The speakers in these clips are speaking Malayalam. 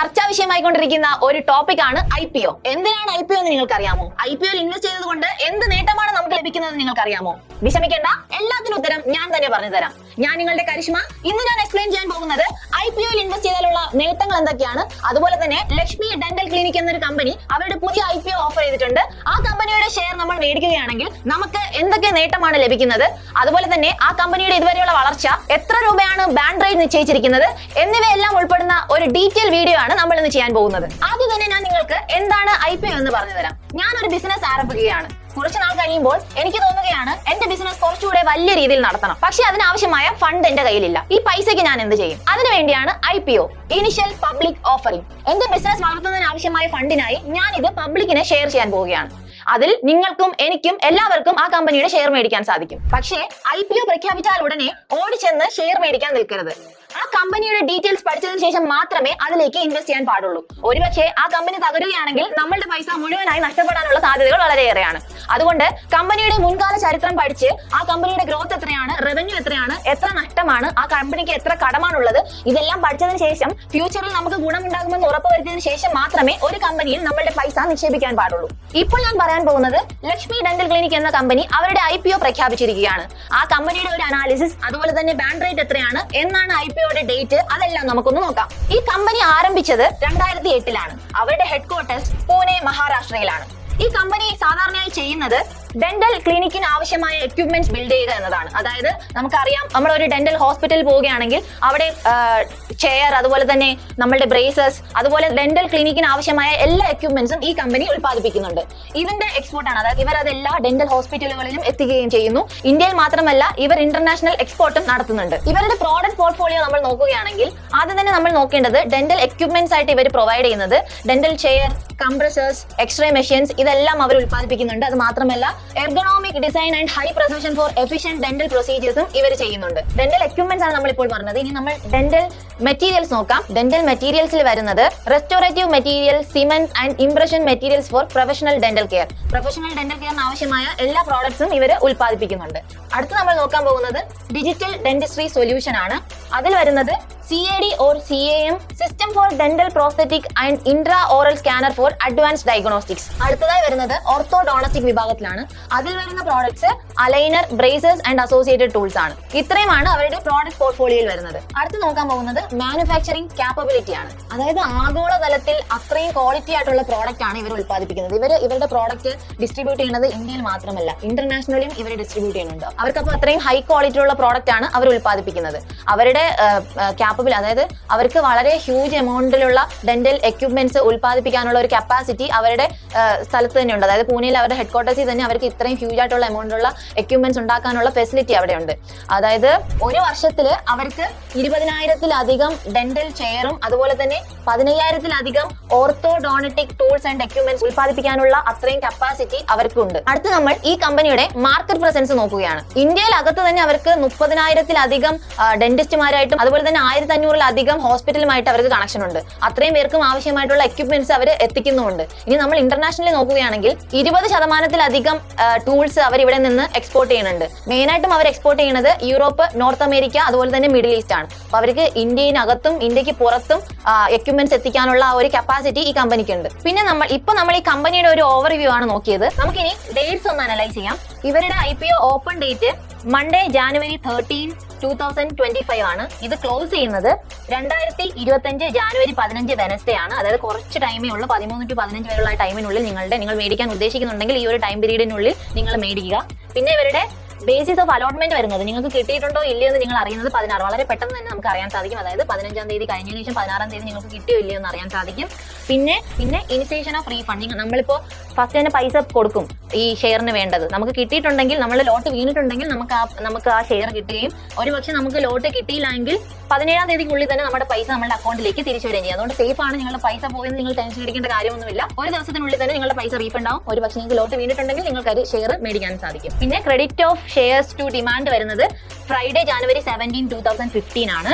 ചർച്ചാ വിഷയമായിക്കൊണ്ടിരിക്കുന്ന ഒരു ടോപ്പിക് ആണ് IPO. എന്തിനാണ് IPO എന്ന് നിങ്ങൾക്ക് അറിയാമോ? IPO ഇൻവെസ്റ്റ് ചെയ്തതുകൊണ്ട് എന്ത് നേട്ടമാണ് നമുക്ക് ലഭിക്കുന്നത് നിങ്ങൾക്ക് അറിയാമോ? വിഷമിക്കേണ്ട, എല്ലാത്തിനും ഉത്തരം ഞാൻ തന്നെ പറഞ്ഞു തരാം. ഞാൻ നിങ്ങളുടെ കരിഷ്മ. ഇന്ന് ഞാൻ എക്സ്പ്ലെയിൻ ചെയ്യാൻ പോകുന്നത് IPO ഇൻവെസ്റ്റ് ചെയ്താലുള്ള നേട്ടങ്ങൾ എന്തൊക്കെയാണ്. അതുപോലെ തന്നെ ലക്ഷ്മി ഡെന്റൽ ക്ലിനിക് എന്നൊരു കമ്പനി അവരുടെ പുതിയ IPO ഓഫർ ചെയ്തിട്ടുണ്ട്. ആ കമ്പനിയുടെ ഷെയർ നമ്മൾ മേടിക്കുകയാണെങ്കിൽ നമുക്ക് എന്തൊക്കെ നേട്ടമാണ് ലഭിക്കുന്നത്, അതുപോലെ തന്നെ ആ കമ്പനിയുടെ ഇതുവരെയുള്ള വളർച്ച, എത്ര രൂപയാണ് ബാൻഡ് റേറ്റ് നിശ്ചയിച്ചിരിക്കുന്നത് എന്നിവയെല്ലാം ഉൾപ്പെടുന്ന ഒരു ഡീറ്റെയിൽ വീഡിയോ ആണ് നമ്മൾ ഇന്ന് ചെയ്യാൻ പോകുന്നത്. ആദ്യം തന്നെ ഞാൻ നിങ്ങൾക്ക് എന്താണ് IPO എന്ന് പറഞ്ഞു തരാം. ഞാൻ ഒരു ബിസിനസ് ആരംഭിക്കുകയാണ്. കുറച്ച് നാൾ കഴിയുമ്പോൾ എനിക്ക് തോന്നുകയാണ് എന്റെ ബിസിനസ് കുറച്ചുകൂടെ വലിയ രീതിയിൽ നടത്തണം. പക്ഷെ അതിനാവശ്യമായ ഫണ്ട് എന്റെ കയ്യിലില്ല. ഈ പൈസയ്ക്ക് ഞാൻ എന്ത് ചെയ്യും? അതിനുവേണ്ടിയാണ് IPO, ഇനിഷ്യൽ പബ്ലിക് ഓഫറിംഗ്. എന്റെ ബിസിനസ് വളർത്തുന്നതിന് ആവശ്യമായ ഫണ്ടിനായി ഞാൻ ഇത് പബ്ലിക്കിനെ ഷെയർ ചെയ്യാൻ പോവുകയാണ്. അതിൽ നിങ്ങൾക്കും എനിക്കും എല്ലാവർക്കും ആ കമ്പനിയുടെ ഷെയർ മേടിക്കാൻ സാധിക്കും. പക്ഷേ IPO പ്രഖ്യാപിച്ചാൽ ഉടനെ ഓടിച്ചെന്ന് ഷെയർ മേടിക്കാൻ നിൽക്കരുത്. ആ കമ്പനിയുടെ ഡീറ്റെയിൽസ് പഠിച്ചതിന് ശേഷം മാത്രമേ അതിലേക്ക് ഇൻവെസ്റ്റ് ചെയ്യാൻ പാടുള്ളൂ. ഒരുപക്ഷെ ആ കമ്പനി തകരുകയാണെങ്കിൽ നമ്മളുടെ പൈസ മുഴുവനായി നഷ്ടപ്പെടാനുള്ള സാധ്യതകൾ വളരെയേറെയാണ്. അതുകൊണ്ട് കമ്പനിയുടെ മുൻകാല ചരിത്രം പഠിച്ച് ആ കമ്പനിയുടെ ഗ്രോത്ത് എത്രയാണ്, റവന്യൂ എത്രയാണ്, എത്ര നഷ്ടമാണ്, ആ കമ്പനിക്ക് എത്ര കടമാണുള്ളത്, ഇതെല്ലാം പഠിച്ചതിന് ശേഷം ഫ്യൂച്ചറിൽ നമുക്ക് ഗുണമുണ്ടാകുമെന്ന് ഉറപ്പുവരുത്തിയതിനു ശേഷം മാത്രമേ ഒരു കമ്പനിയിൽ നമ്മളുടെ പൈസ നിക്ഷേപിക്കാൻ പാടുള്ളൂ. ഇപ്പോൾ ഞാൻ പറയാൻ പോകുന്നത് ലക്ഷ്മി ഡെന്റൽ ക്ലിനിക് എന്ന കമ്പനി അവരുടെ IPO പ്രഖ്യാപിച്ചിരിക്കുകയാണ്. ആ കമ്പനിയുടെ ഒരു അനാലിസിസ്, അതുപോലെ തന്നെ ബാൻഡ് റേറ്റ് എത്രയാണ്, എന്നാണ് IPOയുടെ ഡേറ്റ്, അതെല്ലാം നമുക്കൊന്ന് നോക്കാം. ഈ കമ്പനി ആരംഭിച്ചത് 2008-ലാണ്. അവരുടെ ഹെഡ്ക്വാർട്ടേഴ്സ് പൂനെ, മഹാരാഷ്ട്രയിലാണ്. ഈ കമ്പനി സാധാരണയായി ചെയ്യുന്നത് ഡെന്റൽ ക്ലിനിക്കിന് ആവശ്യമായ എക്യുപ്മെന്റ്സ് ബിൽഡ് ചെയ്യുക എന്നതാണ്. അതായത് നമുക്കറിയാം, നമ്മൾ ഒരു ഡെന്റൽ ഹോസ്പിറ്റലിൽ പോവുകയാണെങ്കിൽ അവിടെ ചെയർ, അതുപോലെ തന്നെ നമ്മളുടെ ബ്രേസസ്, അതുപോലെ ഡെന്റൽ ക്ലിനിക്കിന് ആവശ്യമായ എല്ലാ എക്യുപ്മെന്റ്സും ഈ കമ്പനി ഉൽപ്പാദിപ്പിക്കുന്നുണ്ട്. ഇതിന്റെ എക്സ്പോർട്ടാണ്. അതായത് ഇവർ അതെല്ലാ ഡെന്റൽ ഹോസ്പിറ്റലുകളിലും എത്തിക്കുകയും ചെയ്യുന്നു. ഇന്ത്യയിൽ മാത്രമല്ല, ഇവർ ഇന്റർനാഷണൽ എക്സ്പോർട്ടും നടത്തുന്നുണ്ട്. ഇവരുടെ പ്രോഡക്റ്റ് പോർട്ട്ഫോളിയോ നമ്മൾ നോക്കുകയാണെങ്കിൽ ആദ്യം തന്നെ നമ്മൾ നോക്കേണ്ടത് ഡെന്റൽ എക്യുപ്മെന്റ്സ് ആയിട്ട് ഇവർ പ്രൊവൈഡ് ചെയ്യുന്നത് dental chair, compressors, x ray machines, ഇതെല്ലാം അവർ ഉൽപ്പാദിപ്പിക്കുന്നുണ്ട്. അത് മാത്രമല്ല, ergonomic design and high precision for efficient dental പ്രൊസീജിയേഴ്സും ഇവർ ചെയ്യുന്നുണ്ട്. ഡെന്റൽ എക്യുപ്മെന്റ്സ് ആണ് നമ്മൾ ഇപ്പോൾ പറഞ്ഞത്. ഇനി നമ്മൾ ഡെന്റൽ മെറ്റീരിയൽസ് നോക്കാം. ഡെന്റൽ മെറ്റീരിയൽസിൽ വരുന്നത് restorative material, cements and impression materials for professional dental care. Professional dental കെയറിന് ആവശ്യമായ എല്ലാ പ്രോഡക്ട്സും ഇവർ ഉൽപ്പാദിപ്പിക്കുന്നുണ്ട്. അടുത്ത് നമ്മൾ നോക്കാൻ പോകുന്നത് ഡിജിറ്റൽ ഡെന്റിസ്ട്രി സൊല്യൂഷൻ ആണ്. അതിൽ വരുന്നത് CAD or CAM, system for dental prosthetic and intra oral scanner for advanced diagnostics. അടുത്തതായി വരുന്നത് ഓർത്തോഡോണസ്റ്റിക് വിഭാഗത്തിലാണ്. അതിൽ വരുന്ന products aligner, braces and associated tools ആണ്. ഇത്രയുമാണ് അവരുടെ പ്രോഡക്റ്റ് പോർട്ട്ഫോളിയോയിൽ വരുന്നത്. അടുത്ത് നോക്കാൻ പോകുന്നത് മാനുഫാക്ചറിംഗ് ക്യാപ്പബിലിറ്റി ആണ്. അതായത് ആഗോളതലത്തിൽ അത്രയും ക്വാളിറ്റി ആയിട്ടുള്ള പ്രോഡക്റ്റ് ആണ് ഇവർ ഉൽപ്പാദിപ്പിക്കുന്നത്. ഇവരുടെ പ്രോഡക്റ്റ് ഡിസ്ട്രിബ്യൂട്ട് ചെയ്യുന്നത് ഇന്ത്യയിൽ മാത്രമല്ല, ഇന്റർനാഷണലും ഇവർ ഡിസ്ട്രിബ്യൂട്ട് ചെയ്യുന്നുണ്ട്. അവർക്കപ്പോൾ അത്രയും ഹൈ ക്വാളിറ്റി ഉള്ള പ്രോഡക്റ്റ് ആണ് അവർ ഉൽപ്പാദിപ്പിക്കുന്നത്. അവരുടെ അതായത് അവർക്ക് വളരെ ഹ്യൂജ് എമൗണ്ടിലുള്ള ഡെന്റൽ എക്യുപ്മെന്റ്സ് ഉൽപ്പാദിപ്പിക്കാനുള്ള ഒരു കപ്പാസിറ്റി അവരുടെ സ്ഥലത്ത് തന്നെ ഉണ്ട്. അതായത് പൂനെയിൽ അവരുടെ ഹെഡ്ക്വാർട്ടേഴ്സിൽ തന്നെ അവർക്ക് ഇത്രയും ഹ്യൂജ് ആയിട്ടുള്ള എമൗണ്ടിലുള്ള എക്യുപ്മെന്റ്സ് ഉണ്ടാക്കാനുള്ള ഫെസിലിറ്റി അവിടെയുണ്ട്. അതായത് ഒരു വർഷത്തില് അവർക്ക് 20,000-ലധികം ഡെന്റൽ ചെയറും അതുപോലെ തന്നെ 15,000-ലധികം ഓർത്തോഡോണറ്റിക് ടൂൾസ് ആൻഡ് എക്യുപ്മെന്റ്സ് ഉൽപ്പാദിപ്പിക്കാനുള്ള അത്രയും കപ്പാസിറ്റി അവർക്കുണ്ട്. അടുത്ത് നമ്മൾ ഈ കമ്പനിയുടെ മാർക്കറ്റ് പ്രസൻസ് നോക്കുകയാണ്. ഇന്ത്യയിൽ അകത്ത് തന്നെ അവർക്ക് 30,000-ലധികം ഡെന്റിസ്റ്റുമാരായിട്ടും അതുപോലെ തന്നെ 1,500-ലധികം ഹോസ്പിറ്റലുമായിട്ട് അവർക്ക് കണക്ഷൻ ഉണ്ട്. അത്രയും പേർക്കും ആവശ്യമായിട്ടുള്ള എക്യുപ്മെന്റ്സ് അവർ എത്തിക്കുന്നുമുണ്ട്. ഇനി നമ്മൾ ഇന്റർനാഷണലി നോക്കുകയാണെങ്കിൽ 20%-ലധികം ടൂൾസ് അവർ ഇവിടെ നിന്ന് എക്സ്പോർട്ട് ചെയ്യുന്നുണ്ട്. മെയിനായിട്ടും അവർ എക്സ്പോർട്ട് ചെയ്യുന്നത് യൂറോപ്പ്, നോർത്ത് അമേരിക്ക, അതുപോലെ തന്നെ മിഡിൽ ഈസ്റ്റ് ആണ്. അപ്പൊ അവർക്ക് ഇന്ത്യക്കകത്തും ഇന്ത്യക്ക് പുറത്തും എക്യുപ്മെന്റ്സ് എത്തിക്കാനുള്ള ഒരു കപ്പാസിറ്റി ഈ കമ്പനിക്ക് ഉണ്ട്. പിന്നെ നമ്മൾ ഈ കമ്പനിയുടെ ഒരു ഓവർവ്യൂ ആണ് നോക്കിയത്. നമുക്കിനി ഡേറ്റ്സ് ഒന്ന് അനലൈസ് ചെയ്യാം. ഇവരുടെ IPO open date Monday January 13, 2025 ആണ്. ഇത് ക്ലോസ് ചെയ്യുന്നത് 2025 January 15 വെനസ്ഡേ ആണ്. അതായത് കുറച്ച് ടൈമേ ഉള്ളൂ. 13 to 15 വരെയുള്ള ടൈമിനുള്ളിൽ നിങ്ങൾ മേടിക്കാൻ ഉദ്ദേശിക്കുന്നുണ്ടെങ്കിൽ ഈ ഒരു ടൈം പീരീഡിനുള്ളിൽ നിങ്ങൾ മേടിക്കുക. പിന്നെ ഇവരുടെ ബേസിസ് ഓഫ് അലോട്ട്മെന്റ് വരുന്നത് നിങ്ങൾക്ക് കിട്ടിയിട്ടുണ്ടോ ഇല്ലയോ എന്ന് നിങ്ങൾ അറിയുന്നത് 16. വളരെ പെട്ടെന്ന് തന്നെ നമുക്ക് അറിയാൻ സാധിക്കും. അതായത് 15-ാം തീയതി കഴിഞ്ഞതിന് ശേഷം 16-ാം തീയതി നിങ്ങൾക്ക് കിട്ടിയോ ഇല്ലയോ എന്ന് അറിയാൻ സാധിക്കും. പിന്നെ ഇനിഷ്യേഷൻ ഓഫ് റീഫണ്ട്. നമ്മളിപ്പോ ഫസ്റ്റ് തന്നെ പൈസ കൊടുക്കും ഈ ഷെയറിന് വേണ്ടത്. നമുക്ക് കിട്ടിയിട്ടുണ്ടെങ്കിൽ, നമ്മൾ ലോട്ട് വീണിട്ടുണ്ടെങ്കിൽ നമുക്ക് ആ ഷെയർ കിട്ടുകയും, ഒരുപക്ഷെ നമുക്ക് ലോട്ട് കിട്ടിയില്ലെങ്കിൽ 17-ാം തീയതിക്കുള്ളിൽ തന്നെ നമ്മുടെ പൈസ നമ്മുടെ അക്കൗണ്ടിലേക്ക് തിരിച്ചു വരികയും ചെയ്യും. അതുകൊണ്ട് സേഫ് ആണ്. നിങ്ങളുടെ പൈസ പോയെന്ന് നിങ്ങൾ ടെൻഷൻ അടിക്കേണ്ട കാര്യമൊന്നുമില്ല. ഒരു ദിവസത്തിനുള്ളിൽ തന്നെ നിങ്ങളുടെ പൈസ റീഫണ്ട് ആവും. ഒരുപക്ഷെ നിങ്ങൾക്ക് ലോട്ട് വീണിട്ടുണ്ടെങ്കിൽ നിങ്ങൾക്ക് അത് ഷെയർ മേടിക്കാൻ സാധിക്കും. പിന്നെ credit of shares to demand വരുന്നത് ഫ്രൈഡേ January 17, 2015 ആണ്.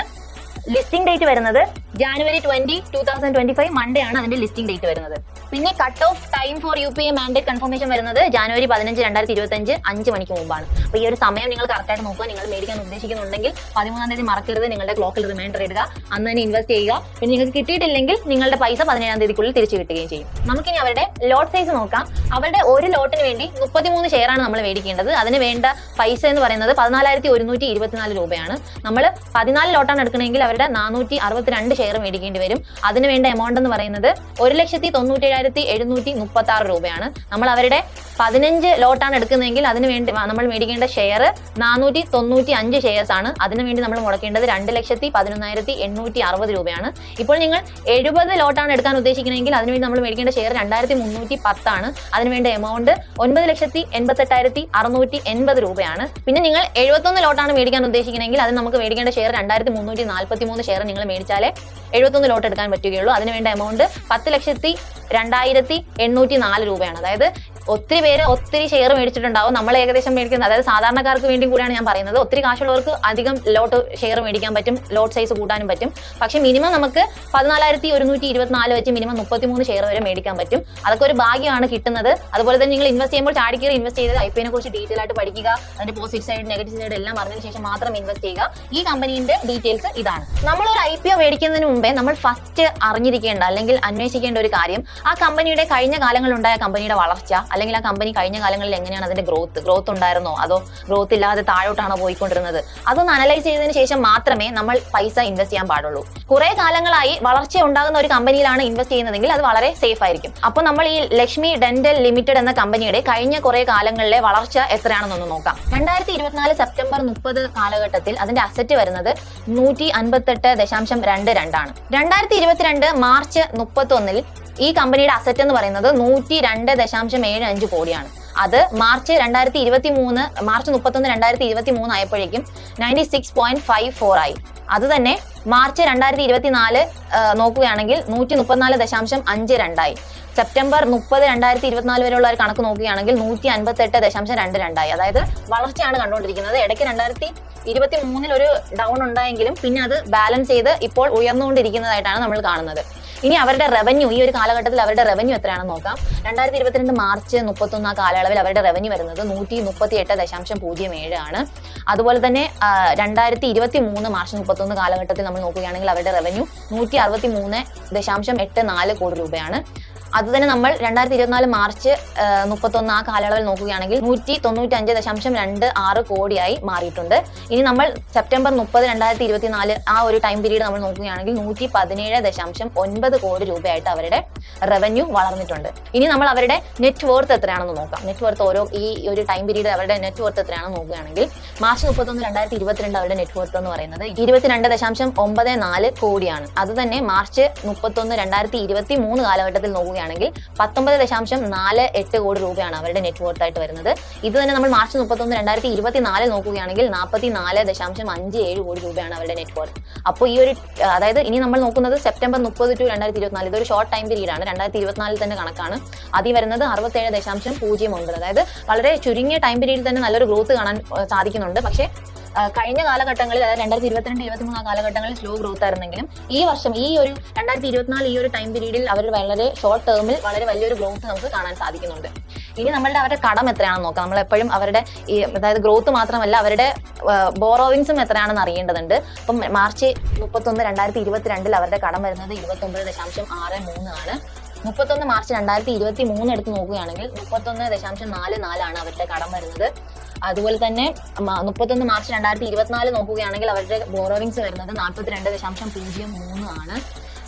ലിസ്റ്റിംഗ് ഡേറ്റ് വരുന്നത് January 20, 2025 മൺഡേ ആണ് അതിന്റെ ലിസ്റ്റിംഗ് ഡേറ്റ് വരുന്നത്. പിന്നെ cut off time for UPA mandate confirmation വരുന്നത് January 15, 2025 5 മണിക്ക് മുമ്പാണ്. അപ്പോൾ ഈ ഒരു സമയം നിങ്ങൾ കറക്റ്റായിട്ട് നോക്കുക. നിങ്ങൾ മേടിക്കാൻ ഉദ്ദേശിക്കുന്നുണ്ടെങ്കിൽ 13-ാം തീയതി മറക്കരുത് നിങ്ങളുടെ ക്ലോക്കിൽ റിമൈൻഡർ ഇടുക, അന്ന് തന്നെ ഇൻവെസ്റ്റ് ചെയ്യുക. പിന്നെ നിങ്ങൾക്ക് കിട്ടിയിട്ടില്ലെങ്കിൽ നിങ്ങളുടെ പൈസ 17-ാം തീയതിക്കുള്ളിൽ തിരിച്ചു കിട്ടുകയും ചെയ്യും. നമുക്കിനി അവരുടെ ലോട്ട് സൈസ് നോക്കാം. അവരുടെ ഒരു ലോട്ടിന് വേണ്ടി 33 ഷെയറാണ് നമ്മൾ മേടിക്കേണ്ടത്. അതിന് വേണ്ട പൈസ എന്ന് പറയുന്നത് 14,124 രൂപയാണ്. നമ്മൾ 14 ലോട്ടാണ് എടുക്കണമെങ്കിൽ അവരുടെ 462 ഷെയർ മേടിക്കേണ്ടി വരും. അതിന് വേണ്ട എമൗണ്ട് എന്ന് പറയുന്നത് 1,97,736 രൂപയാണ്. നമ്മൾ അവരുടെ 15 ലോട്ടാണ് എടുക്കുന്നതെങ്കിൽ അതിന് വേണ്ടി നമ്മൾ മേടിക്കേണ്ട ഷെയർ 495 ഷെയർസ് ആണ്. അതിനുവേണ്ടി നമ്മൾ മുടക്കേണ്ടത് 2,11,860 രൂപയാണ്. ഇപ്പോൾ നിങ്ങൾ 70 ലോട്ടാണ് എടുക്കാൻ ഉദ്ദേശിക്കുന്നതെങ്കിൽ അതിനുവേണ്ടി നമ്മൾ മേടിക്കേണ്ട ഷെയർ 2,310 ആണ്. അതിനുവേണ്ട എമൗണ്ട് 9,86,680 രൂപയാണ്. പിന്നെ നിങ്ങൾ 71 ലോട്ടാണ് മേടിക്കാൻ ഉദ്ദേശിക്കുന്നതെങ്കിൽ അത് നമുക്ക് മേടിക്കേണ്ട ഷെയർ 2,343 ഷെയർ നിങ്ങൾ മേടിച്ചാലേ 71 ലോട്ട് എടുക്കാൻ പറ്റുകയുള്ളൂ. അതിനുവേണ്ട എമൗണ്ട് 10,02,804 രൂപയാണ്. അതായത് ഒത്തിരി പേര് ഒത്തിരി ഷെയർ മേടിച്ചിട്ടുണ്ടാവും. നമ്മൾ ഏകദേശം മേടിക്കുന്നത്, അതായത് സാധാരണക്കാർക്ക് വേണ്ടി കൂടിയാണ് ഞാൻ പറയുന്നത്. ഒത്തിരി കാശുള്ളവർക്ക് അധികം ലോട്ട് ഷെയർ മേടിക്കാൻ പറ്റും, ലോട്ട് സൈസ് കൂട്ടാനും പറ്റും. പക്ഷേ മിനിമം നമുക്ക് 14,124 വെച്ച് മിനിമം 33 ഷെയർ വരെ മേടിക്കാൻ പറ്റും. അതൊക്കെ ഒരു ഭാഗ്യമാണ് കിട്ടുന്നത്. അതുപോലെ തന്നെ നിങ്ങൾ ഇൻവെസ്റ്റ് ചെയ്യുമ്പോൾ ചാടിക്കേറി ഇൻവെസ്റ്റ് ചെയ്ത് IPO കുറിച്ച് ഡീറ്റെയിൽ ആയിട്ട് പഠിക്കുക. അതിന്റെ പോസിറ്റീവ് സൈഡ് നെഗറ്റീവ് സൈഡ് എല്ലാം അറിഞ്ഞതിന് ശേഷം മാത്രം ഇൻവെസ്റ്റ് ചെയ്യുക. ഈ കമ്പനീന്റെ ഡീറ്റെയിൽസ് ഇതാണ്. നമ്മൾ ഒരു IPO മേടിക്കുന്നതിന് മുമ്പേ നമ്മൾ ഫസ്റ്റ് അറിഞ്ഞിരിക്കേണ്ട അല്ലെങ്കിൽ അന്വേഷിക്കേണ്ട ഒരു കാര്യം ആ കമ്പനിയുടെ കഴിഞ്ഞ കാലങ്ങളിലുണ്ടായ കമ്പനിയുടെ വളർച്ച, അല്ലെങ്കിൽ ആ കമ്പനി കഴിഞ്ഞ കാലങ്ങളിൽ എങ്ങനെയാണ് അതിന്റെ ഗ്രോത്ത് ഉണ്ടായിരുന്നോ അതോ ഗ്രോത്ത് ഇല്ലാതെ താഴോട്ടാണോ പോയിക്കൊണ്ടിരുന്നത്, അതൊന്ന് അനലൈസ് ചെയ്തതിന് ശേഷം മാത്രമേ നമ്മൾ പൈസ ഇൻവെസ്റ്റ് ചെയ്യാൻ പാടുള്ളൂ. കുറെ കാലങ്ങളായി വളർച്ച ഉണ്ടാകുന്ന ഒരു കമ്പനിയിലാണ് ഇൻവെസ്റ്റ് ചെയ്യുന്നതെങ്കിൽ അത് വളരെ സേഫ് ആയിരിക്കും. അപ്പോൾ നമ്മൾ ഈ ലക്ഷ്മി ഡെന്റൽ ലിമിറ്റഡ് എന്ന കമ്പനിയുടെ കഴിഞ്ഞ കുറെ കാലങ്ങളിലെ വളർച്ച എത്രയാണെന്നൊന്ന് നോക്കാം. 2024 സെപ്റ്റംബർ 30 കാലഘട്ടത്തിൽ അതിന്റെ അസറ്റ് വരുന്നത് 158.22 ആണ്. 2022 മാർച്ച് 31 ഈ കമ്പനിയുടെ അസറ്റ് എന്ന് പറയുന്നത് 102.75 കോടിയാണ്. അത് മാർച്ച് 31 2023 ആയപ്പോഴേക്കും 96.54 ആയി. അത് തന്നെ മാർച്ച് 2024 നോക്കുകയാണെങ്കിൽ 134.52 ആയി. സെപ്റ്റംബർ 30, 2024 വരെയുള്ള ഒരു കണക്ക് നോക്കുകയാണെങ്കിൽ 158.22 ആയി. അതായത് വളർച്ചയാണ് കണ്ടുകൊണ്ടിരിക്കുന്നത്. ഇടയ്ക്ക് 2023 ഒരു ഡൗൺ ഉണ്ടായെങ്കിലും പിന്നെ അത് ബാലൻസ് ചെയ്ത് ഇപ്പോൾ ഉയർന്നുകൊണ്ടിരിക്കുന്നതായിട്ടാണ് നമ്മൾ കാണുന്നത്. ഇനി അവരുടെ റവന്യൂ, ഈ ഒരു കാലഘട്ടത്തിൽ അവരുടെ റവന്യൂ എത്രയാണെന്ന് നോക്കാം. 2022 മാർച്ച് 31 ആ കാലയളവിൽ അവരുടെ റവന്യൂ വരുന്നത് 138.07 ആണ്. അതുപോലെ തന്നെ 2023 മാർച്ച് 31 കാലഘട്ടത്തിൽ നമ്മൾ നോക്കുകയാണെങ്കിൽ അവരുടെ റവന്യൂ 163.84 കോടി രൂപയാണ്. അത് തന്നെ നമ്മൾ 2024 മാർച്ച് 31 ആ കാലയളവിൽ നോക്കുകയാണെങ്കിൽ 195.26 കോടിയായി മാറിയിട്ടുണ്ട്. ഇനി നമ്മൾ സെപ്റ്റംബർ 30, 2024 ആ ഒരു ടൈം പീരീഡ് നമ്മൾ നോക്കുകയാണെങ്കിൽ 117.9 കോടി രൂപയായിട്ട് അവരുടെ റവന്യൂ വളർന്നിട്ടുണ്ട്. ഇനി നമ്മൾ അവരുടെ നെറ്റ് വർത്ത് എത്രയാണെന്ന് നോക്കാം. നെറ്റ് വർത്ത് ഈ ഒരു ടൈം പീരീഡ് അവരുടെ നെറ്റ് വർത്ത് എത്രയാണെന്ന് നോക്കുകയാണെങ്കിൽ മാർച്ച് 31, 2022 അവരുടെ നെറ്റ് വർത്ത് എന്ന് പറയുന്നത് 22.94 കോടിയാണ്. അത് തന്നെ മാർച്ച് 31, 2023 കാലഘട്ടത്തിൽ നോക്കുകയാണെങ്കിൽ 19.48 കോടി രൂപയാണ് അവരുടെ നെറ്റ് വർത്ത് ആയിട്ട് വരുന്നത്. ഇത് തന്നെ നമ്മൾ മാർച്ച് 31, 2024 നോക്കുകയാണെങ്കിൽ 44.57 കോടി രൂപയാണ് അവരുടെ നെറ്റ് വർത്ത്. അപ്പോൾ ഈ ഒരു, അതായത് ഇനി നമ്മൾ നോക്കുന്നത് സെപ്റ്റംബർ 30 to 2024, ഇതൊരു ഷോർട്ട് ടൈം പീരീഡ് ആണ്. 2024 തന്നെ കണക്കാണ്. അതിൽ വരുന്നത് 67.09. അതായത് വളരെ ചുരുങ്ങിയ ടൈം പീരീഡിൽ തന്നെ നല്ലൊരു ഗ്രോത്ത് കാണാൻ സാധിക്കുന്നുണ്ട്. പക്ഷേ കഴിഞ്ഞ കാലഘട്ടങ്ങളിൽ, അതായത് 2022, 2023 കാലഘട്ടങ്ങളിൽ സ്ലോ ഗ്രോത്ത് ആയിരുന്നെങ്കിലും ഈ വർഷം ഈ ഒരു 2024 ഈ ഒരു ടൈം പീരീഡിൽ അവർ വളരെ ഷോർട്ട് ടേമിൽ വളരെ വലിയൊരു ഗ്രോത്ത് നമുക്ക് കാണാൻ സാധിക്കുന്നുണ്ട്. ഇനി അവരുടെ കടം എത്രയാണെന്ന് നോക്കാം. നമ്മളെപ്പോഴും അവരുടെ അതായത് ഗ്രോത്ത് മാത്രമല്ല അവരുടെ ബോറോവിങ്സും എത്രയാണെന്ന് അറിയേണ്ടതുണ്ട്. അപ്പം മാർച്ച് 31, 2022 അവരുടെ കടം വരുന്നത് 29.63 ആണ്. 31 മാർച്ച് 2023 എടുത്ത് നോക്കുകയാണെങ്കിൽ 31.44 ആണ് അവരുടെ കടം വരുന്നത്. അതുപോലെ തന്നെ 31 മാർച്ച് 2024 നോക്കുകയാണെങ്കിൽ അവരുടെ ബോറോവിങ്സ് വരുന്നത് 42.03 ആണ്.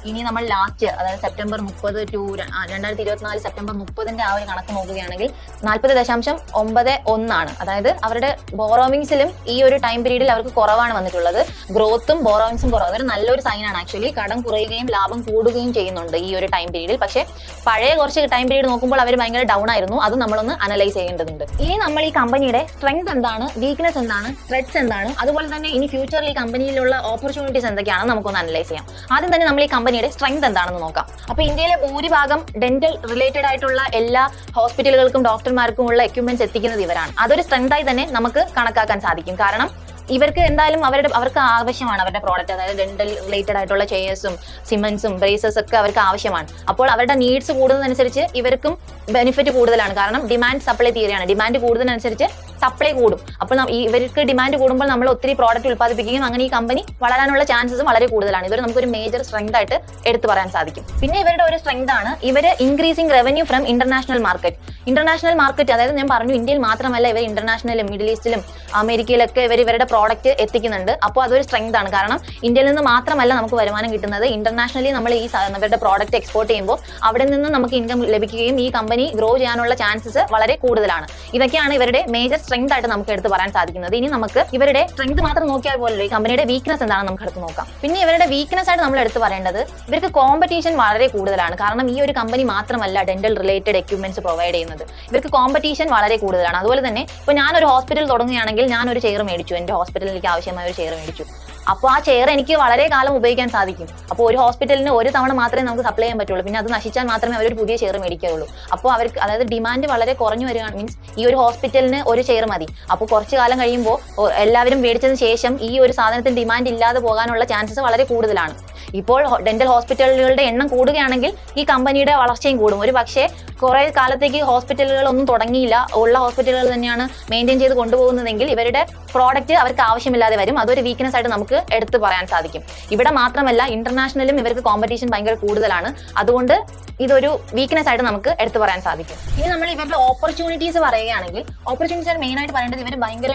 ഇനി നമ്മൾ ലാസ്റ്റ്, അതായത് സെപ്റ്റംബർ 30 to 2024 സെപ്റ്റംബർ 30 ആ ഒരു കണക്ക് നോക്കുകയാണെങ്കിൽ 40.91 ആണ്. അതായത് അവരുടെ ബോറോവിങ്സിലും ഈ ഒരു ടൈം പീരീഡിൽ അവർക്ക് കുറവാണ് വന്നിട്ടുള്ളത്. ഗ്രോത്തും ബോറോവിങ്സും കുറവ്, അതൊരു നല്ലൊരു സൈനാണ്. ആക്ച്വലി കടം കുറയുകയും ലാഭം കൂടുകയും ചെയ്യുന്നുണ്ട് ഈ ഒരു ടൈം പീരീഡിൽ. പക്ഷേ പഴയ കുറച്ച് ടൈം പീരീഡ് നോക്കുമ്പോൾ അവർ ഭയങ്കര ഡൗൺ ആയിരുന്നു. അത് നമ്മളൊന്ന് അനലൈസ് ചെയ്യേണ്ടതുണ്ട്. ഇനി നമ്മൾ ഈ കമ്പനിയുടെ സ്ട്രെങ്ത് എന്താണ്, വീക്ക്നെസ് എന്താണ്, ത്രെഡ്സ് എന്താണ്, അതുപോലെ തന്നെ ഇനി ഫ്യൂച്ചറിൽ ഈ കമ്പനിയിലുള്ള ഓപ്പർച്യൂണിറ്റീസ് എന്തൊക്കെയാണെന്ന് നമുക്കൊന്ന് അനലൈസ് ചെയ്യാം. ആദ്യം തന്നെ നമ്മൾ ഈ കമ്പനിയുടെ സ്ട്രെങ്ത് എന്താണെന്ന് നോക്കാം. അപ്പൊ ഇന്ത്യയിലെ ഭൂരിഭാഗം ഡെന്റൽ റിലേറ്റഡ് ആയിട്ടുള്ള എല്ലാ ഹോസ്പിറ്റലുകൾക്കും ഡോക്ടർമാർക്കും ഉള്ള എക്യുപ്മെന്റ്സ് എത്തിക്കുന്നത് ഇവരാണ്. അതൊരു സ്ട്രെങ്ത് ആയി തന്നെ നമുക്ക് കണക്കാക്കാൻ സാധിക്കും. കാരണം ഇവർക്ക് എന്തായാലും അവർക്ക് ആവശ്യമാണ് അവരുടെ പ്രോഡക്റ്റ്, അതായത് ഡെന്റൽ റിലേറ്റഡ് ആയിട്ടുള്ള ചെയേഴ്സും സിമന്റ്സും ബ്രേസസ് ഒക്കെ അവർക്ക് ആവശ്യമാണ്. അപ്പോൾ അവരുടെ നീഡ്സ് കൂടുന്നതനുസരിച്ച് ഇവർക്കും ബെനിഫിറ്റ് കൂടുതലാണ്. കാരണം ഡിമാൻഡ് സപ്ലൈ തിയറിയാണ്. ഡിമാൻഡ് കൂടുന്നതിനനുസരിച്ച് സപ്ലൈ കൂടും. അപ്പോൾ ഇവർക്ക് ഡിമാൻഡ് കൂടുമ്പോൾ നമ്മൾ ഒത്തിരി പ്രോഡക്റ്റ് ഉൽപ്പാദിപ്പിക്കുകയും അങ്ങനെ ഈ കമ്പനി വളരാനുള്ള ചാൻസസും വളരെ കൂടുതലാണ്. ഇതൊരു നമുക്കൊരു മേജർ സ്ട്രെങ്ത് ആയിട്ട് എടുത്തു പറയാൻ സാധിക്കും. പിന്നെ ഇവരുടെ ഒരു സ്ട്രെങ്ത് ആണ് ഇവര് increasing revenue from international market. International market, അതായത് ഞാൻ പറഞ്ഞു ഇന്ത്യയിൽ മാത്രമല്ല, ഇവർ ഇന്റർനാഷണലും മിഡിൽ ഈസ്റ്റിലും അമേരിക്കയിലൊക്കെ ഇവരുടെ പ്രോഡക്റ്റ് എത്തിക്കുന്നുണ്ട്. അപ്പോൾ അതൊരു സ്ട്രെങ്ത് ആണ്. കാരണം ഇന്ത്യയിൽ നിന്ന് മാത്രമല്ല നമുക്ക് വരുമാനം കിട്ടുന്നത്, ഇന്റർനാഷണലി നമ്മൾ ഈ ഇവരുടെ പ്രോഡക്റ്റ് എക്സ്പോർട്ട് ചെയ്യുമ്പോൾ അവിടെ നിന്ന് നമുക്ക് ഇൻകം ലഭിക്കുകയും ഈ കമ്പനി ഗ്രോ ചെയ്യാനുള്ള ചാൻസസ് വളരെ കൂടുതലാണ്. ഇതൊക്കെയാണ് ഇവരുടെ മേജർ സ്ട്രെങ്ത് ആയിട്ട് നമുക്ക് എടുത്ത് പറയാൻ സാധിക്കുന്നത്. ഇനി നമുക്ക് ഇവരുടെ സ്ട്രെങ്ത് മാത്രം നോക്കിയാൽ പോലും ഈ കമ്പനിയുടെ വീക്ക്നെസ് എന്താണെന്ന് നമുക്ക് എടുത്ത് നോക്കാം. പിന്നെ ഇവരുടെ വീക്ക്നെസ് ആയിട്ട് നമ്മൾ എടുത്ത് പറയേണ്ടത് ഇവർക്ക് കോമ്പറ്റീഷൻ വളരെ കൂടുതലാണ്. കാരണം ഈ ഒരു കമ്പനി മാത്രമല്ല ഡെന്റൽ റിലേറ്റഡ് എക്യുപ്മെന്റ്സ് പ്രൊവൈഡ് ചെയ്യുന്നത്, ഇവർക്ക് കോമ്പറ്റീഷൻ വളരെ കൂടുതലാണ്. അതുപോലെ തന്നെ ഇപ്പോൾ ഞാനൊരു ഹോസ്പിറ്റൽ തുടങ്ങുകയാണെങ്കിൽ ഞാനൊരു ചെയർ മേടിച്ചു, എന്റെ ഹോസ്പിറ്റലിലേക്ക് ആവശ്യമായ ഒരു ചെയർ മേടിച്ചു. അപ്പോൾ ആ ചെയർ എനിക്ക് വളരെ കാലം ഉപയോഗിക്കാൻ സാധിക്കും. അപ്പോൾ ഒരു ഹോസ്പിറ്റലിന് ഒരു തവണ മാത്രമേ നമുക്ക് സപ്ലൈ ചെയ്യാൻ പറ്റുള്ളൂ. പിന്നെ അത് നശിച്ചാൽ മാത്രമേ അവരൊരു പുതിയ ചെയർ മേടിക്കുകയുള്ളൂ. അപ്പോൾ അവർക്ക് അതായത് ഡിമാൻഡ് വളരെ കുറഞ്ഞു വരികയാണ്. മീൻസ് ഈ ഒരു ഹോസ്പിറ്റലിന് ഒരു ചെയർ മതി. അപ്പോൾ കുറച്ച് കാലം കഴിയുമ്പോൾ എല്ലാവരും മേടിച്ചതിന് ശേഷം ഈ ഒരു സാധനത്തിന് ഡിമാൻഡ് ഇല്ലാതെ പോകാനുള്ള ചാൻസസ് വളരെ കൂടുതലാണ്. ഇപ്പോൾ ഡെന്റൽ ഹോസ്പിറ്റലുകളുടെ എണ്ണം കൂടുകയാണെങ്കിൽ ഈ കമ്പനിയുടെ വളർച്ചയും കൂടും. ഒരു പക്ഷേ കുറെ കാലത്തേക്ക് ഹോസ്പിറ്റലുകൾ ഒന്നും തുടങ്ങിയില്ല, ഉള്ള ഹോസ്പിറ്റലുകൾ തന്നെയാണ് മെയിൻറ്റെയിൻ ചെയ്ത് കൊണ്ടുപോകുന്നതെങ്കിൽ ഇവരുടെ പ്രോഡക്റ്റ് അവർക്ക് ആവശ്യമില്ലാതെ വരും. അതൊരു വീക്ക്നെസ് ആയിട്ട് നമുക്ക് എടുത്തു പറയാൻ സാധിക്കും. ഇവിടെ മാത്രമല്ല ഇന്റർനാഷണലും ഇവർക്ക് കോമ്പറ്റീഷൻ ഭയങ്കര കൂടുതലാണ്. അതുകൊണ്ട് ഇതൊരു വീക്ക്നെസ് ആയിട്ട് നമുക്ക് എടുത്തു പറയാൻ സാധിക്കും. ഇനി നമ്മൾ ഇവരുടെ ഓപ്പർച്യൂണിറ്റീസ് പറയുകയാണെങ്കിൽ, ഓപ്പർച്യൂണിറ്റീസ് മെയിൻ ആയിട്ട് പറയേണ്ടത് ഇവർ ഭയങ്കര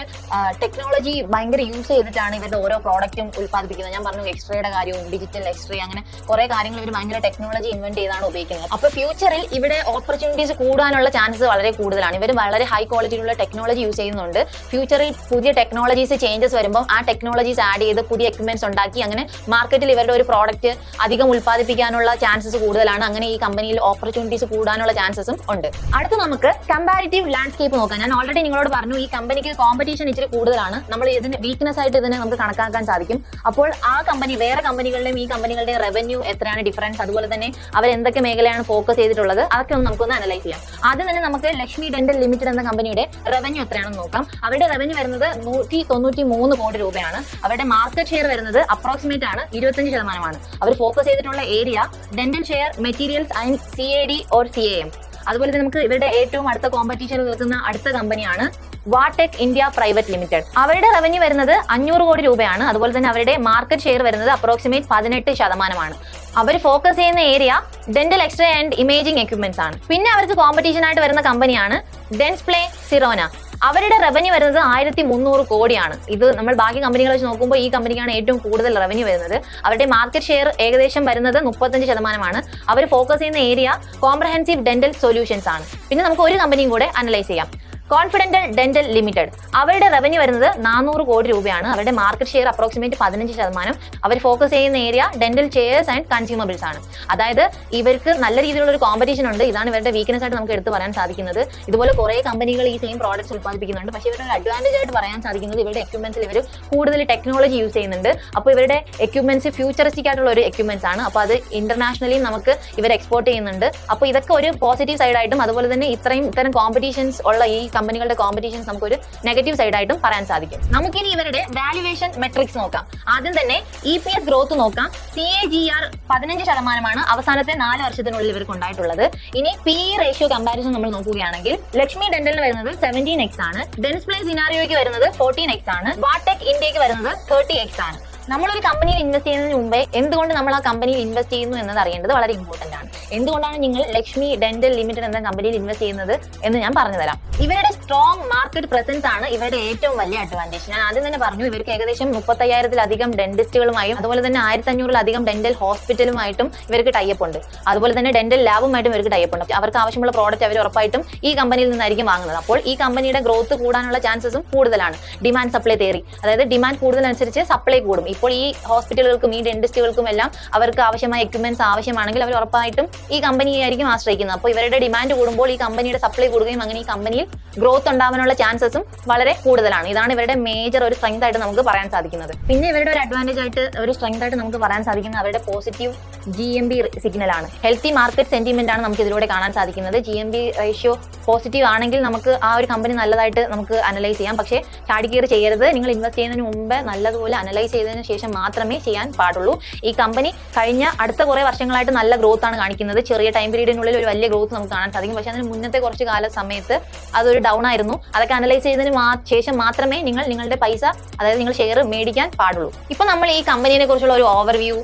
ടെക്നോളജി ഭയങ്കര യൂസ് ചെയ്തിട്ടാണ് ഇവരുടെ ഓരോ പ്രോഡക്റ്റും ഉൽപ്പാദിപ്പിക്കുന്നത്. ഞാൻ പറഞ്ഞു എക്സ്റേയുടെ കാര്യവും ഡിജിറ്റൽ എക്സ്റേ, അങ്ങനെ കുറെ കാര്യങ്ങൾ ഇവർ ഭയങ്കര ടെക്നോളജി ഇൻവെന്റ് ചെയ്താണ് ഉപയോഗിക്കുന്നത്. അപ്പോൾ ഫ്യൂച്ചറിൽ ഇവിടെ ഓപ്പർച്യൂണിറ്റീസ് കൂടാനുള്ള ചാൻസസ് വളരെ കൂടുതലാണ്. ഇവർ വളരെ ഹൈ ക്വാളിറ്റിയിലുള്ള ടെക്നോളജി യൂസ് ചെയ്യുന്നുണ്ട്. ഫ്യൂച്ചറിൽ പുതിയ ടെക്നോളജീസ് ചേഞ്ചസ് വരുമ്പോൾ ആ ടെക്നോളജീസ് ആഡ് ചെയ്ത് പുതിയ എക്യുപ്മെന്റ്സ് ഉണ്ടാക്കി അങ്ങനെ മാർക്കറ്റിൽ ഇവരുടെ ഒരു പ്രോഡക്റ്റ് അധികം ഉൽപ്പാദിപ്പിക്കാനുള്ള ചാൻസസ് കൂടുതലാണ്. അങ്ങനെ ഈ കമ്പനിയിൽ ഓപ്പർച്യൂണിറ്റീസ് കൂടാനുള്ള ചാൻസസും ഉണ്ട്. അടുത്ത് നമുക്ക് കമ്പാരിറ്റീവ് ലാൻഡ്സ്കേപ്പ് നോക്കാം. ഞാൻ ഓൾറെഡി നിങ്ങളോട് പറഞ്ഞു ഈ കമ്പനിക്ക് കോമ്പറ്റീഷൻ ഇച്ചിരി കൂടുതലാണ്. നമ്മൾ ഇതിന് വീക്ക്നെസ് ആയിട്ട് ഇതിനെ നമുക്ക് കണക്കാക്കാൻ സാധിക്കും. അപ്പോൾ ആ കമ്പനി വേറെ കമ്പനികളുടെയും ഈ കമ്പനികളുടെ റവന്യൂ എത്രയാണ് ഡിഫറൻസ്, അതുപോലെ തന്നെ അവർ എന്തൊക്കെ മേഖലയാണ് ഫോക്കസ് ചെയ്തിട്ടുള്ളത്, അതൊക്കെ ഒന്ന് നമുക്കൊന്ന് അനലൈസ് ചെയ്യാം. ആദ്യം തന്നെ നമുക്ക് ലക്ഷ്മി ഡെന്റൽ ലിമിറ്റഡ് എന്ന കമ്പനിയുടെ റവന്യൂ എത്രയാണെന്ന് നോക്കാം. അവരുടെ റവന്യൂ വരുന്നത് 193 കോടി രൂപയാണ്. അവരുടെ മാർക്കറ്റ് ഷെയർ വരുന്നത് അപ്രോക്സിമേറ്റ് ആണ് 25%. അവർ ഫോക്കസ് ചെയ്തിട്ടുള്ള area dental share materials and CAD or CAM. അതുപോലെ തന്നെ നമുക്ക് ഇവരുടെ ഏറ്റവും അടുത്ത കോമ്പറ്റീഷൻ നിൽക്കുന്ന അടുത്ത കമ്പനിയാണ് വാടെക് ഇന്ത്യ പ്രൈവറ്റ് ലിമിറ്റഡ്. അവരുടെ റവന്യൂ വരുന്നത് 500 കോടി രൂപയാണ്. അതുപോലെ തന്നെ അവരുടെ മാർക്കറ്റ് ഷെയർ വരുന്നത് അപ്രോക്സിമേറ്റ് 18%. അവർ ഫോക്കസ് ചെയ്യുന്ന area dental x-ray and imaging equipments ആണ്. പിന്നെ അവർക്ക് കോമ്പറ്റീഷൻ ആയിട്ട് വരുന്ന കമ്പനിയാണ് ഡെൻസ്പ്ലേ സിറോന. അവരുടെ റവന്യൂ വരുന്നത് 1300 കോടിയാണ്. ഇത് നമ്മൾ ബാക്കി കമ്പനികളെ വെച്ച് നോക്കുമ്പോൾ ഈ കമ്പനിക്കാണ് ഏറ്റവും കൂടുതൽ റവന്യൂ വരുന്നത്. അവരുടെ മാർക്കറ്റ് ഷെയർ ഏകദേശം വരുന്നത് 35%. അവർ ഫോക്കസ് ചെയ്യുന്ന ഏരിയ കോംപ്രഹെൻസീവ് ഡെന്റൽ സൊല്യൂഷൻസ് ആണ്. പിന്നെ നമുക്ക് ഒരു കമ്പനിയും കൂടെ അനലൈസ് ചെയ്യാം, കോൺഫിഡന്റൽ ഡെന്റൽ ലിമിറ്റഡ്. അവരുടെ റവന്യൂ വരുന്നത് 400 കോടി രൂപയാണ്. അവരുടെ മാർക്കറ്റ് ഷെയർ അപ്രോക്സിമേറ്റ് 15%. അവർ ഫോക്കസ് ചെയ്യുന്ന area dental chairs and consumables ആണ്. അതായത് ഇവർക്ക് നല്ല രീതിയിലുള്ള ഒരു കോമ്പറ്റീഷൻ ഉണ്ട്. ഇതാണ് ഇവരുടെ വീക്ക്നെസ് ആയിട്ട് നമുക്ക് എടുത്ത് പറയാൻ സാധിക്കുന്നത്. ഇതുപോലെ കുറെ കമ്പനികൾ ഈ സെയിം പ്രോഡക്ട്സ് ഉൽപ്പാദിപ്പിക്കുന്നുണ്ട്. പക്ഷേ ഇവരുടെ ഒരു അഡ്വാൻറ്റേജ് ആയിട്ട് പറയാൻ സാധിക്കുന്നത് ഇവരുടെ എക്യുപ്മെന്റ്സിൽ ഇവർ കൂടുതൽ ടെക്നോളജി യൂസ് ചെയ്യുന്നുണ്ട്. അപ്പോൾ ഇവരുടെ എക്യുപ്മെന്റ്സ് ഫ്യൂച്ചറിസ്റ്റിക് ആയിട്ടുള്ള ഒരു എക്യുപ്മെന്റ്സ് ആണ്. അപ്പോൾ അത് ഇന്റർനാഷണലി നമുക്ക് ഇവർ എക്സ്പോർട്ട് ചെയ്യുന്നുണ്ട്. അപ്പോൾ ഇതൊക്കെ ഒരു പോസിറ്റീവ് സൈഡായിട്ടും അതുപോലെ തന്നെ ഇത്തരം കോമ്പറ്റീഷൻസ് ഉള്ള ഈ കമ്പനികളുടെ കോമ്പറ്റീഷൻസ് നമുക്കൊരു നെഗറ്റീവ് സൈഡായിട്ടും പറയാൻ സാധിക്കും. നമുക്കിനി ഇവരുടെ വാല്യുവേഷൻ മെട്രിക്സ് നോക്കാം. ആദ്യം തന്നെ EPS ഗ്രോത്ത് നോക്കാം. CAGR 15% അവസാനത്തെ 4 വർഷത്തിനുള്ളിൽ ഇവർക്ക് ഉണ്ടായിട്ടുള്ളത്. ഇനി PE റേഷ്യോ കമ്പാരിസൺ നമ്മൾ നോക്കുകയാണെങ്കിൽ ലക്ഷ്മി ഡെന്റലിന് വരുന്നത് 17x ആണ്. ഡെൻസ്പ്ലേ സിനാരിയോയ്ക്ക് വരുന്നത് 14x ആണ്. വാടെക് ഇന്ത്യക്ക് വരുന്നത് 30x ആണ്. നമ്മളൊരു കമ്പനിയിൽ ഇൻവെസ്റ്റ് ചെയ്യുന്നതിന് മുമ്പേ എന്തുകൊണ്ട് നമ്മൾ ആ കമ്പനിയിൽ ഇൻവെസ്റ്റ് ചെയ്യുന്നു എന്നത് അറിയേണ്ടത് വളരെ ഇമ്പോർട്ടന്റ് ആണ്. എന്തുകൊണ്ടാണ് നിങ്ങൾ ലക്ഷ്മി ഡെന്റൽ ലിമിറ്റഡ് എന്ന കമ്പനിയിൽ ഇൻവെസ്റ്റ് ചെയ്യുന്നത് എന്ന് ഞാൻ പറഞ്ഞു തരാം. ഇവരുടെ സ്ട്രോങ് മാർക്കറ്റ് പ്രസൻസ് ആണ് ഇവരുടെ ഏറ്റവും വലിയ അഡ്വാൻറ്റേജ്. ഞാൻ ആദ്യം തന്നെ പറഞ്ഞു ഇവർക്ക് ഏകദേശം 35,000-ലധികം ഡെന്റിസ്റ്റുകളുമായും അതുപോലെ തന്നെ 1,500-ലധികം ഡെന്റൽ ഹോസ്പിറ്റലുമായിട്ടും ഇവർക്ക് ടൈപ്പ് ഉണ്ട്. അതുപോലെ തന്നെ ഡെന്റൽ ലാബുമായിട്ടും ഇവർക്ക് ടൈപ്പ് ഉണ്ട്. അവർക്ക് ആവശ്യമുള്ള പ്രോഡക്റ്റ് അവർ ഉറപ്പായിട്ടും ഈ കമ്പനിയിൽ നിന്നായിരിക്കും വാങ്ങുന്നത്. അപ്പോൾ ഈ കമ്പനിയുടെ ഗ്രോത്ത് കൂടാനുള്ള ചാൻസസും കൂടുതലാണ്. ഡിമാൻഡ് സപ്ലൈ തിയറി, അതായത് ഡിമാൻഡ് കൂടുതലനുസരിച്ച് സപ്ലൈ കൂടും. ഇപ്പോൾ ഈ ഹോസ്പിറ്റലുകൾക്കും ഈ ഡെന്റിസ്റ്റുകൾക്കും എല്ലാം അവർക്ക് ആവശ്യമായ എക്യുപ്മെന്റ്സ് ആവശ്യമാണെങ്കിൽ അവർ ഉറപ്പായിട്ടും ഈ കമ്പനിയായിരിക്കും ആശ്രയിക്കുന്നത്. അപ്പോൾ ഇവരുടെ ഡിമാൻഡ് കൂടുമ്പോൾ ഈ കമ്പനിയുടെ സപ്ലൈ കൂടുകയും അങ്ങനെ ഈ കമ്പനിയിൽ ഗ്രോത്ത് ഉണ്ടാവാനുള്ള ചാൻസസും വളരെ കൂടുതലാണ്. ഇതാണ് ഇവരുടെ മേജർ ഒരു സ്ട്രെങ്ത് ആയിട്ട് നമുക്ക് പറയാൻ സാധിക്കുന്നത്. പിന്നെ ഇവരുടെ ഒരു അഡ്വാൻറ്റേജ് ആയിട്ട് ഒരു സ്ട്രെങ്ത് ആയിട്ട് നമുക്ക് പറയാൻ സാധിക്കുന്നത് അവരുടെ പോസിറ്റീവ് GMB സിഗ്നൽ ആണ്. ഹെൽത്തി മാർക്കറ്റ് സെന്റിമെന്റ് ആണ് നമുക്ക് ഇതിലൂടെ കാണാൻ സാധിക്കുന്നത്. GMB റേഷ്യോ പോസിറ്റീവ് ആണെങ്കിൽ നമുക്ക് ആ ഒരു കമ്പനി നല്ലതായിട്ട് നമുക്ക് അനലൈസ് ചെയ്യാം. പക്ഷേ ചാടിക്കീറി ചെയ്യരുത്. നിങ്ങൾ ഇൻവെസ്റ്റ് ചെയ്യുന്നതിന് മുമ്പ് നല്ലതുപോലെ അനലൈസ് ചെയ്തതിന് ശേഷം മാത്രമേ ചെയ്യാൻ പാടുള്ളൂ. ഈ കമ്പനി കഴിഞ്ഞ അടുത്ത കുറെ വർഷങ്ങളായിട്ട് നല്ല ഗ്രോത്ത് ആണ് കാണിക്കുന്നത്. ചെറിയ ടൈം പീരീഡിനുള്ളിൽ ഒരു വലിയ ഗ്രോത്ത് നമുക്ക് കാണാൻ സാധിക്കും. പക്ഷേ അതിന് മുന്നത്തെ കുറച്ച് കാല സമയത്ത് അതൊരു ഡൗൺ ആയിരുന്നു. അതൊക്കെ അനലൈസ് ചെയ്തതിന് ശേഷം മാത്രമേ നിങ്ങൾ നിങ്ങളുടെ പൈസ, അതായത് നിങ്ങൾ ഷെയർ മേടിക്കാൻ പാടുള്ളൂ. ഇപ്പൊ നമ്മൾ ഈ കമ്പനിയെ കുറിച്ചുള്ള ഒരു ഓവർവ്യൂ,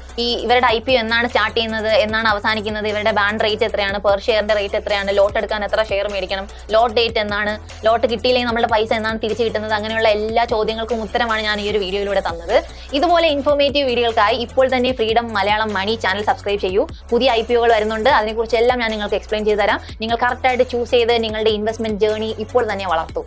ഇവരുടെ IPO എന്നാണ് സ്റ്റാർട്ട് ചെയ്യുന്നത്, എന്നാണ് അവസാനിക്കുന്നത്, ഇവരുടെ ബാൻഡ് റേറ്റ് എത്രയാണ്, പെർ ഷെയറിന്റെ റേറ്റ് എത്രയാണ്, ലോട്ട് എടുക്കാൻ എത്ര ഷെയർ മേടിക്കണം, ലോട്ട് ഡേറ്റ് എന്നാണ്, ലോട്ട് കിട്ടിയില്ലെങ്കിൽ നമ്മുടെ പൈസ എന്നാണ് തിരിച്ചു കിട്ടുന്നത്, അങ്ങനെയുള്ള എല്ലാ ചോദ്യങ്ങൾക്കും ഉത്തരമാണ് ഞാൻ ഈ ഒരു വീഡിയോയിലൂടെ തന്നത്. ഇതുപോലെ ഇൻഫോർമേറ്റീവ് വീഡിയോകൾക്കായി ഇപ്പോൾ തന്നെ ഫ്രീഡം മലയാളം മണി ചാനൽ സബ്സ്ക്രൈബ് ചെയ്യൂ. പുതിയ IPOകൾ വരുന്നുണ്ട്, അതിനെക്കുറിച്ചെല്ലാം ഞാൻ നിങ്ങൾക്ക് എക്സ്പ്ലെയിൻ ചെയ്തു തരാം. നിങ്ങൾ കറക്റ്റായിട്ട് ചൂസ് ചെയ്ത് നിങ്ങളുടെ ഇൻവെസ്റ്റ്മെന്റ് ജേർണി ഇപ്പോൾ തന്നെ വളർത്തൂ.